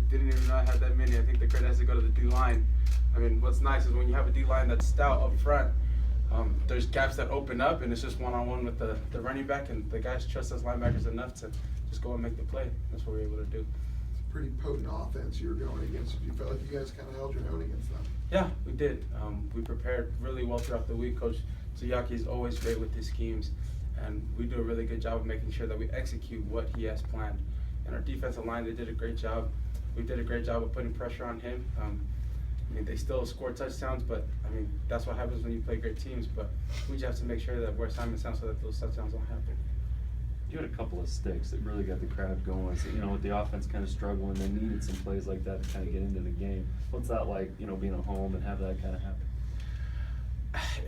didn't even know I had that many. I think the credit has to go to the D-line. I mean, what's nice is when you have a D-line that's stout up front, there's gaps that open up, and it's just one-on-one with the running back, and the guys trust us linebackers enough to just go and make the play. That's what we're able to do. It's a pretty potent offense you were going against. Do you feel like you guys kind of held your own against them? Yeah, we did. We prepared really well throughout the week. Coach Tsuyaki is always great with his schemes, and we do a really good job of making sure that we execute what he has planned. And our defensive line, they did a great job. We did a great job of putting pressure on him. I mean, they still score touchdowns, but I mean, that's what happens when you play great teams. But we just have to make sure that we're Simon sound so that those touchdowns don't happen. You had a couple of sticks that really got the crowd going. So, with the offense kind of struggling, they needed some plays like that to kind of get into the game. What's that like, being at home and have that kind of happen?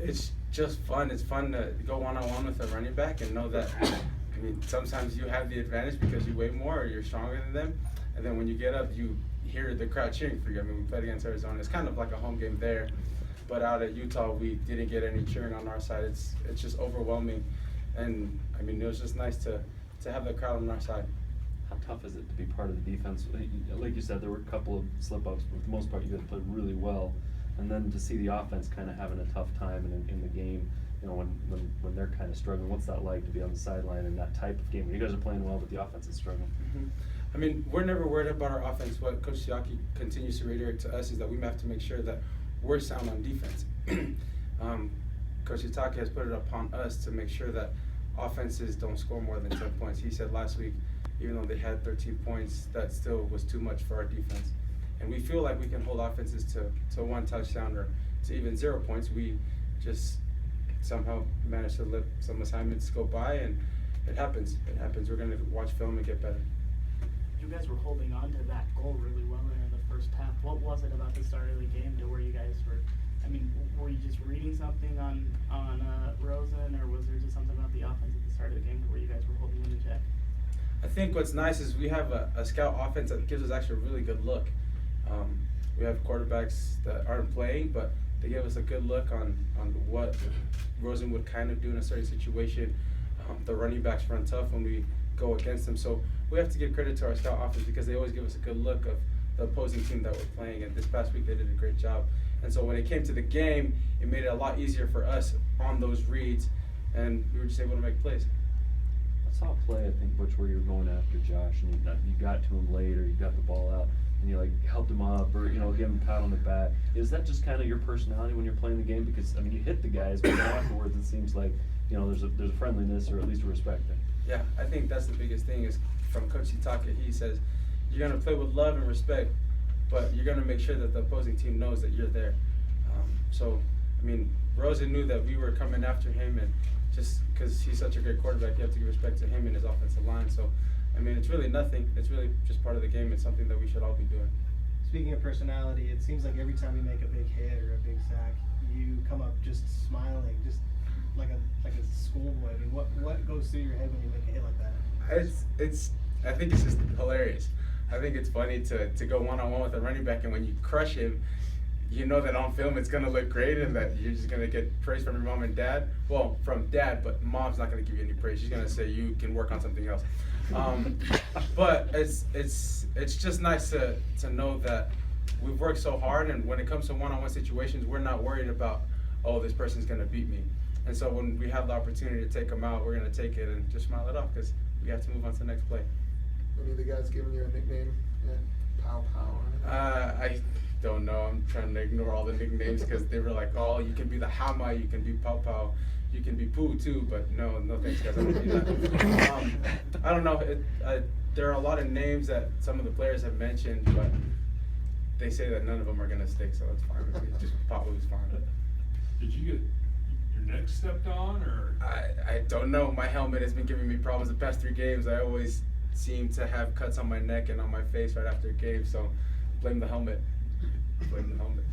It's just fun. It's fun to go one-on-one with a running back and know that, I mean, sometimes you have the advantage because you weigh more or you're stronger than them. And then when you get up, you hear the crowd cheering for you. I mean, we played against Arizona. It's kind of like a home game there. But out at Utah, we didn't get any cheering on our side. It's just overwhelming. And, I mean, it was just nice to have the crowd on our side. How tough is it to be part of the defense? Like you said, there were a couple of slip-ups, but for the most part, you guys played really well. And then to see the offense kind of having a tough time in the game, when they're kind of struggling, what's that like to be on the sideline in that type of game? You guys are playing well, but the offense is struggling. Mm-hmm. I mean, we're never worried about our offense. What Coach Tsuyaki continues to reiterate to us is that we have to make sure that we're sound on defense. Coach Tsuyaki has put it upon us to make sure that offenses don't score more than 10 points. He said last week, even though they had 13 points, that still was too much for our defense. And we feel like we can hold offenses to one touchdown or to even 0 points. We just somehow managed to let some assignments go by, and it happens. It happens. We're going to watch film and get better. You guys were holding on to that goal really well there in the first half. What was it about the start of the game to where you guys were, were you just reading something on Rosen, or was there just something about the offense at the start of the game to where you guys were holding them in check? I think what's nice is we have a scout offense that gives us actually a really good look. We have quarterbacks that aren't playing, but they give us a good look on what Rosen would kind of do in a certain situation. The running backs run tough when we go against them. So we have to give credit to our scout offense because they always give us a good look of the opposing team that we're playing. And this past week they did a great job. And so when it came to the game, it made it a lot easier for us on those reads, and we were just able to make plays. I saw a play, I think, Butch, where you were going after Josh, and you got to him late, or you got the ball out, and you helped him up, or give him a pat on the back. Is that just kind of your personality when you're playing the game? Because you hit the guys, but then afterwards it seems like there's a friendliness or at least a respect there. Yeah, I think that's the biggest thing is from Coach Itake. He says you're gonna play with love and respect, but you're gonna make sure that the opposing team knows that you're there. Rosen knew that we were coming after him, and just because he's such a great quarterback, you have to give respect to him and his offensive line. So, it's really nothing. It's really just part of the game. It's something that we should all be doing. Speaking of personality, it seems like every time you make a big hit or a big sack, you come up just smiling, just like a schoolboy. What goes through your head when you make a hit like that? I think it's just hilarious. I think it's funny to go one-on-one with a running back, and when you crush him, you know that on film it's going to look great and that you're just going to get praise from your mom and dad. Well, from dad, but mom's not going to give you any praise. She's going to say you can work on something else. But it's just nice to know that we've worked so hard, and when it comes to one-on-one situations, we're not worried about, oh, this person's going to beat me. And so when we have the opportunity to take them out, we're going to take it and just smile it off because we have to move on to the next play. Any of the guys giving you a nickname? Pau'u or I don't know. I'm trying to ignore all the nicknames because they were like, oh, you can be the Hama, you can be Pau'u, you can be Poo too, but no thanks guys, I don't do that. I don't know. There are a lot of names that some of the players have mentioned, but they say that none of them are going to stick, so that's fine with me. Just Pau'u is fine. Did you get your neck stepped on, or? I don't know. My helmet has been giving me problems the past 3 games. I always seem to have cuts on my neck and on my face right after a game, so blame the helmet. Blame the helmet.